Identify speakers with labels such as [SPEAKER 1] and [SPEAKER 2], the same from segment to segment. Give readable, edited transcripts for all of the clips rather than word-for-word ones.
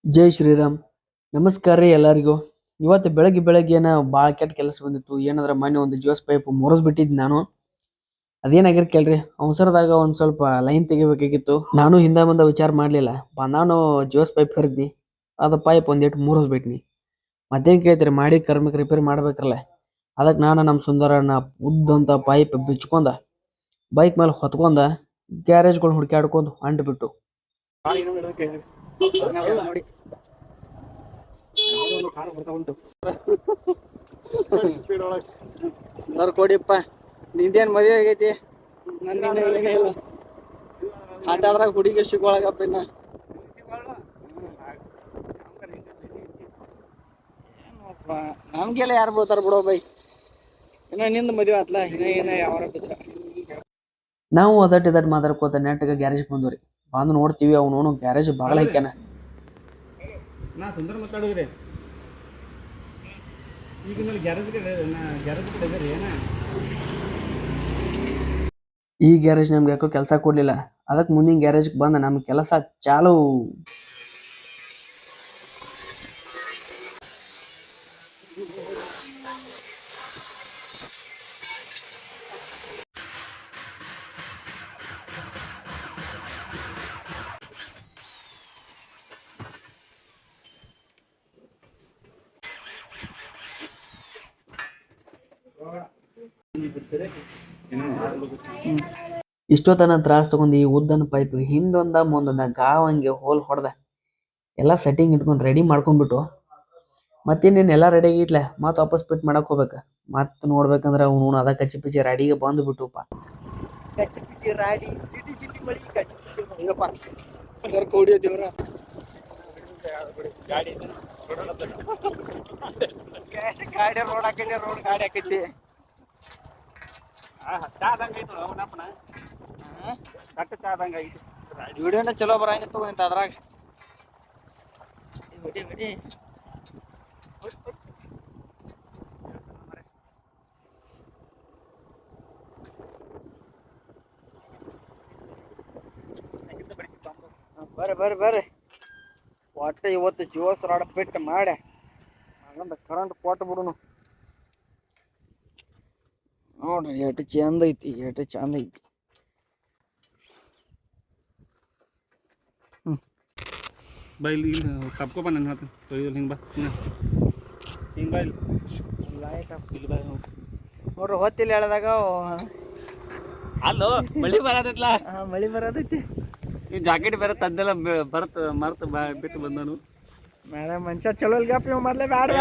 [SPEAKER 1] ಜೈ ಶ್ರೀರಾಮ್. ನಮಸ್ಕಾರ ರೀ ಎಲ್ಲರಿಗೂ. ಇವತ್ತು ಬೆಳಗ್ಗೆ ಬೆಳಗ್ಗೆನ ಭಾಳ ಕೆಟ್ಟ ಕೆಲಸ ಬಂದಿತ್ತು. ಏನಂದ್ರೆ ಮೊನ್ನೆ ಒಂದು ಜ್ಯೂಸ್ ಪೈಪ್ ಮುರಿದ್ ಬಿಟ್ಟಿದ್ದು ನಾನು. ಅದೇನಾಗಿರ್ ಕೇಳ್ರಿ, ಅವಸರದಾಗ ಒಂದ್ ಸ್ವಲ್ಪ ಲೈನ್ ತೆಗಿಬೇಕಾಗಿತ್ತು. ನಾನು ಹಿಂದೆ ಮುಂದೆ ವಿಚಾರ ಮಾಡ್ಲಿಲ್ಲ. ನಾನು ಜ್ಯೂಸ್ ಪೈಪ್ ಹರಿದ್ನಿ, ಅದು ಪೈಪ್ ಒಂದಿಟ್ಟು ಮುರಿದ್ ಬಿಟ್ನಿ. ಮತ್ತೇನ್ ಕೇಳ್ತೀರಿ, ಮಾಡಿ ಕರ್ಮಕ್ಕೆ ರಿಪೇರಿ ಮಾಡ್ಬೇಕಲ್ಲ. ಅದಕ್ಕೆ ನಾನು ನಮ್ಮ ಸುಂದರನ ಉದ್ದಂತ ಪೈಪ್ ಬಿಚ್ಕೊಂಡ ಬೈಕ್ ಮೇಲೆ ಹೊತ್ಕೊಂಡ ಗ್ಯಾರೇಜ್ಗಳು ಹುಡುಕಾಡ್ಕೊಂಡು ಹೊಂಟ್ಬಿಟ್ಟು. ನೋಡಿ, ಒಂದು ಕಾರು ಬರ್ತಾ ಉಂಟು. ಕೊಡಿಯಪ್ಪ, ನಿಂದೇನ್ ಮದುವೆ ಆಗೈತಿ? ನನ್ನ ಏನೇ ಇಲ್ಲ. ಅದಾದ್ರಾಗ ಹುಡುಗಿ ಸಿಗೋಳಗಪ್ಪ. ಇನ್ನ ನಮ್ಗೆಲ್ಲ ಯಾರು ಬೀಳ್ತಾರ ಬಿಡೋ ಬೈ. ಇನ್ನ ನಿಂದ ಮದುವೆ ಆತ್ಲ, ಇನ್ನ ಯಾವಾರ ಬಿದ್ರ. ನಾವು ಅದಟ್ ಮಾತಾಡ್ಕೋತ ನೆಟ್ಗೆ ಗ್ಯಾರೇಜ್ ಬಂದ್ರಿ. ಬಂದು ನೋಡ್ತೀವಿ, ಅವನು ಗ್ಯಾರೇಜ್ ಬಾಗಲ ಹಾಕ್ಯಾನ.
[SPEAKER 2] ನಾ ಸುಂದರ ಮಾತಾಡಿದ್ರಿ ಈಗ ಗ್ಯಾರೇಜ್ ಕಡೆ ಏನ
[SPEAKER 1] ಈ ಗ್ಯಾರೇಜ್ ನಮ್ಗೆ ಯಾಕೋ ಕೆಲಸ ಕೊಡ್ಲಿಲ್ಲ. ಅದಕ್ಕೆ ಮುಂದಿನ ಗ್ಯಾರೇಜ್ ಬಂದ ನಮ್ ಕೆಲಸ ಚಾಲು. ಇಷ್ಟೊತ್ತನ ತ್ರಾಸ್ ತಗೊಂಡು ಈ ಉದ್ದನ ಪೈಪ್ ಹಿಂದೊಂದ ಮುಂದೊಂದ ಗಾವಂಗೆ ಹೋಲ್ ಹೊಡೆದ ಎಲ್ಲ ಸೆಟ್ಟಿಂಗ್ ಇಟ್ಕೊಂಡು ರೆಡಿ ಮಾಡ್ಕೊಂಡ್ಬಿಟ್ಟು ಮತ್ತಿನ್ನೇನು ಎಲ್ಲ ರೆಡಿ ಆಗಿತ್ಲೆ ಮತ್ತೆ ವಾಪಸ್ ಫಿಟ್ ಮಾಡಕ್ ಹೋಗ್ಬೇಕು. ಮತ್ತೆ ನೋಡ್ಬೇಕಂದ್ರೆ ಅವನು ಅದ ಕಚ್ಚಿ ಪಿಚ್ಚಿ ರಾಡಿಗೆ ಬಂದ್ಬಿಟ್ಟುಪ್ಪ. ಕಚ್ಚಿ ಪಿಚ್ಚಿ ರಾಡಿ ಚಿಟಿ ಚಿಟಿ ಮಳಿ ಕಚ್ಚಿ ಪಿಚ್ಚಿ ಹಿಂಗಪ್ಪ ಹೊಡಿಯೋ ದೇವ್ರ. ಗಾಡಿ ಗಾಡಿ ರೋಡ್ ಹಾಕಿದ್ದೆ, ರೋಡ್ ಗಾಡಿ ಹಾಕೈತಿ. ವಿಡಿಯೋನ ಚಲೋ ಬರಂಗಿತ್ತು ಇಂತ ಅದ್ರಾಗ. ಬರ್ರಿ ಒಟ್ಟ ಇವತ್ತು ಜ್ಯೂಸ್ ರಾಡ್ ಫಿಟ್ ಮಾಡೆ ಹಂಗಂದ ಕರೆಂಟ್ ಕೊಟ್ಟು ಬಿಡುನು. ನೋಡ್ರಿ ಎಷ್ಟು ಚಂದ ಐತಿ.
[SPEAKER 2] ಬೈಲಿ ತಪ್ಕೊ ಬಾ. ನನ್ನ ಹೇಳ್ತೀನಿ ತೊಯ್ದಲ್ಲಿ ಹಿಂಗೆ ಬಾ, ಹಿಂಗೆ ಬಾ. ಇಲ್ಲಿ ಇಲ್ಲಿ ಬಾ.
[SPEAKER 1] ನೋಡ್ರಿ ಹೊತ್ತಿಲ್ಲ ಹೇಳಿದಾಗ
[SPEAKER 2] ಅಲ್ಲೋ ಮಳಿ
[SPEAKER 1] ಬರತೈತಿ.
[SPEAKER 2] ಈ ಜಾಕೆಟ್ ಬೇರೆ ತದ್ದೆಲ್ಲ ಮರ್ತು ಬಿಟ್ಟು ಬಂದನು.
[SPEAKER 1] ಮೇಡಮ್ ಮನುಷ್ಯ ಚಲೋ ಇಲ್ಗಪ್ಪ ಇವ್ ಮೊದ್ಲೇ ಬ್ಯಾಡ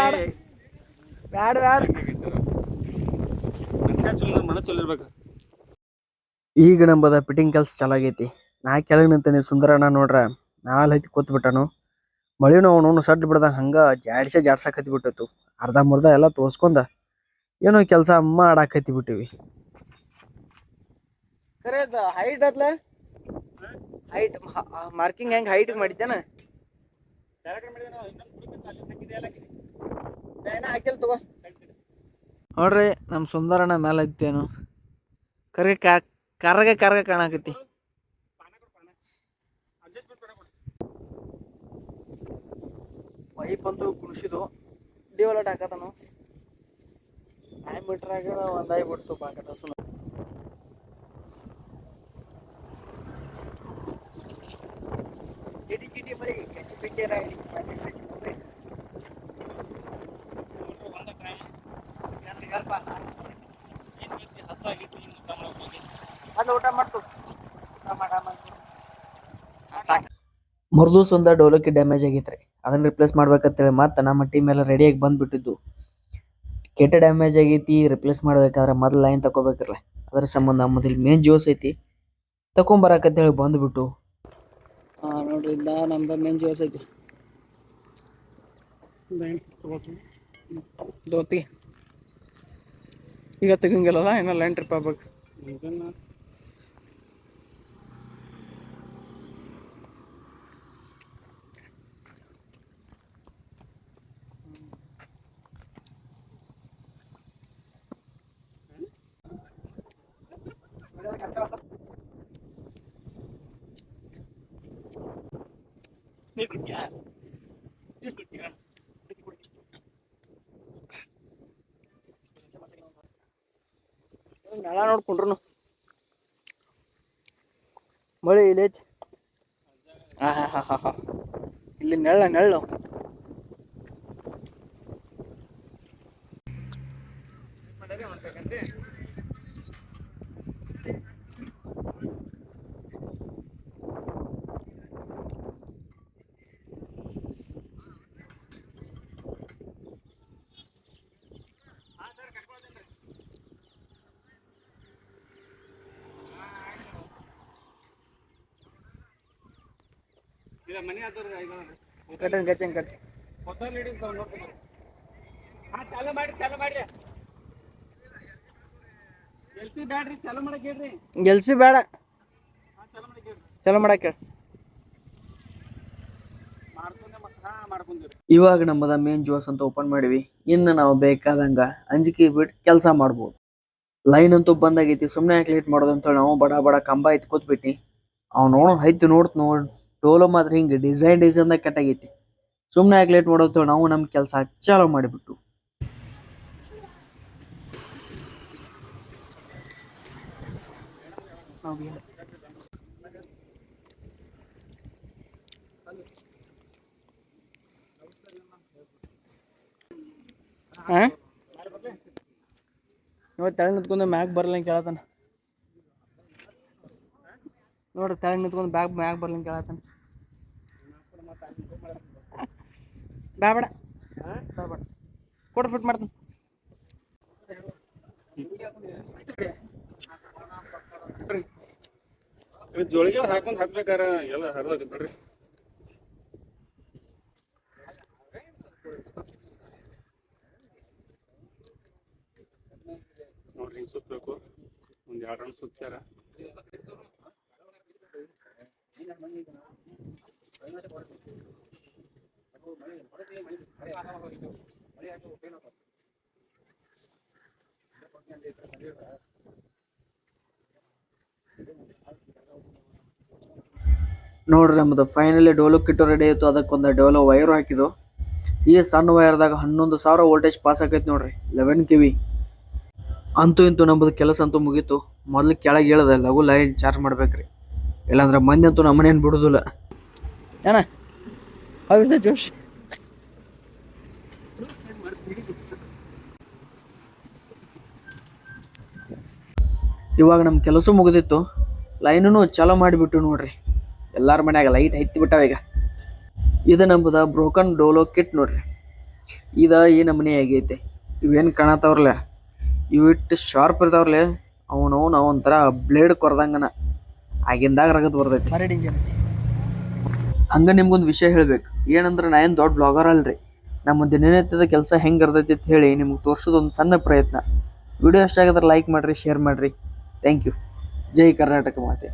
[SPEAKER 2] ಮನುಷ್ಯ ಚಲೋ, ಮನಸ್ಸು ಚಲೋ ಇರ್ಬೇಕು.
[SPEAKER 1] ಈಗ ನಂಬದ ಫಿಟ್ಟಿಂಗ್ ಕೆಲಸ ಚೆನ್ನಾಗೈತಿ. ನಾ ಕೆಳಗೆ ನಿಂತೀನಿ, ಸುಂದರಣ್ಣ ನೋಡ್ರ ನಾಲ್ ಹತ್ತಿ ಕೂತ್ಬಿಟ್ಟನು. ಮಳಿನೂ ಅವನು ಸಡ್ಡು ಬಿಡ್ದಂಗ ಹಂಗ ಜಾಡ್ಸಕ್ ಹತ್ತಿ ಬಿಟ್ಟಿತ್ತು. ಅರ್ಧ ಮುರ್ಧ ಎಲ್ಲ ತೋರ್ಸ್ಕೊಂಡ ಏನೋ ಕೆಲಸ ಮಾಡಾಕತ್ತಿ ಬಿಟ್ಟಿವಿ. ಹೈಟ್ ಅದ್ಲ ಹೈಟ್ ಮಾರ್ಕಿಂಗ್ ಹೆಂಗ್ ಹೈಟ್ ಮಾಡಿದ್ದೇನ ಹಾಕಿಲ್ ತಗೋ. ನೋಡ್ರಿ ನಮ್ ಸುಂದರಣ್ಣ ಮೇಲೆ ಐತೇನು ಕರ್ಗ ಕಾಣಕತ್ತಿ. ಪೈಪ್ ಅಂತೂ ಕುಣಿಸಿದು ಡಿವಲಟ್ ಹಾಕತನು. ಟೈಮ್ ಬಿಟ್ರಾಗ ಒಂದಾಗ್ಬಿಡ್ತು ಪಾಕಟ ಸುಮ್ಮನೆ. ಚಿಟಿ ಮರಿ ಕಚ್ಚಿ ಪಿಚ್ಚಿ ರಾಡಿ ಅದು ಊಟ ಮಾಡ್ತು. ಮರ್ದೂಸ್ ಒಂದ ಡೋಲಕಿ ಡ್ಯಾಮೇಜ್ ಆಗೈತ್ರಿ. ಅದನ್ನ ರಿಪ್ಲೇಸ್ ಮಾಡ್ಬೇಕಂತೇಳಿ ಮತ್ತೆ ನಮ್ಮ ಟೀಮ್ ಎಲ್ಲ ರೆಡಿಯಾಗಿ ಬಂದ್ಬಿಟ್ಟಿದ್ದು. ಕೆಟ್ಟ ಡ್ಯಾಮೇಜ್ ಆಗೈತಿ, ರಿಪ್ಲೇಸ್ ಮಾಡ್ಬೇಕಾದ್ರೆ ಮೊದಲು ಲೈನ್ ತಗೋಬೇಕ್ರಲ್ಲ. ಅದ್ರ ಸಂಬಂಧ ಮೊದಲು ಮೇನ್ ಜ್ಯೂಸ್ ಐತಿ ತಕೊಂಬರಕಂತೇಳಿ ಬಂದ್ಬಿಟ್ಟು. ನೋಡ್ರಿ ನಮ್ದು ಮೇನ್ ಜ್ಯೂಸ್ ಐತಿ. ದೋತಿ ಈಗ ತೆಗಂಗಿಲ್ಲದ, ಇನ್ನ ಲೈನ್ ಟ್ರಿಪ್ ಆಗ್ಬೇಕು. ನೆಲ ನೋಡ್ಕೊಂಡ್ರು ಮಳಿ ಇಲ್ಲಿ ಐತಿ. ಇಲ್ಲಿ ನೆಳ್ಳು
[SPEAKER 2] ಇಲ್ಲ ಮನೆ ಆದವ್ರು
[SPEAKER 1] ಕಟ್ಟನ್ ಕಟ್
[SPEAKER 2] ಮೊದಲು ಹಿಡಿದು ನೋಡ್ಕೊಂಡು ಚಾಲು ಮಾಡಿ ಗೆಲ್ಸಿ ಬ್ಯಾಡ್ರಿ ಚಾಲು ಮಾಡಕ್ ಹೇಳ್ರಿ.
[SPEAKER 1] ಗೆಲ್ಸಿ ಬೇಡ,
[SPEAKER 2] ಚಾಲು ಮಾಡಕ್ ಹೇಳ್ರಿ.
[SPEAKER 1] ಚಲೋ ಮಾಡಕ್ ಹೇಳಿ.
[SPEAKER 2] ಮಾಡ್ಕೊಂಡ್ರಿ
[SPEAKER 1] ಇವಾಗ ನಮ್ಮದ ಮೇನ್ ಜೋಸ್ ಅಂತ ಓಪನ್ ಮಾಡಿವಿ. ಇನ್ನು ನಾವು ಬೇಕಾದಂಗ ಅಂಜಿಕೆ ಬಿಟ್ಟು ಕೆಲಸ ಮಾಡ್ಬೋದು. ಲೈನ್ ಅಂತೂ ಬಂದಾಗೈತಿ. ಸುಮ್ಮನೆ ಯಾಕೆ ಲೇಟ್ ಮಾಡೋದು ಅಂತ ನಾವು ಬಡ ಕಂಬ ಎತ್ಕೋತ್ಬಿಟ್ಟು ಅವ್ನು ನೋಡ್ ಡೋಲೋ ಮಾತ್ರ ಹಿಂಗೆ ಡಿಸೈನ್ದಾಗ ಕೆಟ್ಟಾಗೈತಿ. ಸುಮ್ಮನೆ ಯಾಕೆ ಲೇಟ್ ಮಾಡೋದು ನಾವು ನಮ್ಮ ಕೆಲಸ ಚಾಲೋ ಮಾಡಿಬಿಟ್ಟು ನೋಡಿ ತೆಳಗ್ ನಿಂತ್ಕೊಂಡು ಮ್ಯಾಗ್ ಬರಲ್ಲ ಕೇಳತಾನ. ನೋಡ್ರಿ ತೆಳಗ್ ನಿಂತ್ಕೊಂಡು ಮ್ಯಾಗ್ ಬರ್ಲಿಂಗ್ ಕೇಳತಾನ. ಬೇಡ ಕೊಟ್ಟು ಫಿಟ್ ಮಾಡ್ತಾನೆ.
[SPEAKER 2] ಜೋಳಿಗೆ ಹಾಕೊಂಡ್ ಹಾಕ್ಬೇಕಾರ ಎಲ್ಲ ಹರಿದ ನೋಡ್ರಿ. ನೋಡ್ರಿ ಹಿಂಗೆ ಸುತ್ತಬೇಕು. ಒಂದು 2 ರೌಂಡ್ ಸುತ್ತಾರ.
[SPEAKER 1] ನೋಡ್ರಿ ನಮ್ದು ಫೈನಲಿ ಡೋಲೋ ಕಿಟ್ಟು ರೆಡಿ ಆಯಿತು. ಅದಕ್ಕೊಂದು ಡೋಲೋ ವೈರು ಹಾಕಿದ್ದು. ಈ ಸಣ್ಣ ವೈರ್ದಾಗ 11,000 ವೋಲ್ಟೇಜ್ ಪಾಸ್ ಆಕೈತಿ ನೋಡ್ರಿ. 11 kV ಅಂತೂ ಇಂತೂ ನಮ್ಮದು ಕೆಲಸ ಅಂತೂ ಮುಗೀತು. ಮೊದ್ಲು ಕೆಳಗೆ ಇಳ್ದ ಲಘು ಲೈನ್ ಚಾರ್ಜ್ ಮಾಡ್ಬೇಕ್ರಿ, ಇಲ್ಲಾಂದ್ರೆ ಮಂದಿ ಅಂತೂ ನಮ್ಮನೇನು ಬಿಡುದಿಲ್ಲ. ಏನ ಹೌದ ಜೋಶ್? ಇವಾಗ ನಮ್ಮ ಕೆಲಸ ಮುಗಿದಿತ್ತು. ಲೈನೂ ಚಾಲೋ ಮಾಡಿಬಿಟ್ಟು ನೋಡ್ರಿ. ಎಲ್ಲಾರ ಮನ್ಯಾಗ ಲೈಟ್ ಹತ್ತಿ ಬಿಟ್ಟಾವ ಈಗ. ಇದು ನಮ್ಮದ ಬ್ರೋಕನ್ ಡೋಲೋ ಕಿಟ್ ನೋಡ್ರಿ. ಈ ನಮೂನೆ ಆಗೈತೆ. ಇವೇನು ಕಾಣತ್ತವ್ರಲ್ಲ, ಇವಿಟ್ಟು ಶಾರ್ಪ್ ಇರ್ತಾವ್ರಲ್ಲ, ಅವನು ಒಂಥರ ಬ್ಲೇಡ್ ಕೊರ್ದಂಗನ ಆಗಿಂದಾಗ ರಗದ್ ಬರ್ತೈತಿ. ಹಂಗ ನಿಮ್ಗೊಂದು ವಿಷಯ ಹೇಳ್ಬೇಕು. ಏನಂದ್ರೆ ನಾ ಏನು ದೊಡ್ಡ ಬ್ಲಾಗರ್ ಅಲ್ರಿ. ನಮ್ಮ ದಿನನಿತ್ಯದ ಕೆಲಸ ಹೆಂಗೆ ಇರ್ತೈತಿ ಅಂತ ಹೇಳಿ ನಿಮ್ಗೆ ತೋರಿಸೋದೊಂದು ಸಣ್ಣ ಪ್ರಯತ್ನ. ವಿಡಿಯೋ ಇಷ್ಟ ಆಗಿದ್ರೆ ಲೈಕ್ ಮಾಡಿರಿ, ಶೇರ್ ಮಾಡಿರಿ. Thank you. ಜೈ ಕರ್ನಾಟಕ ಮಾತೆ.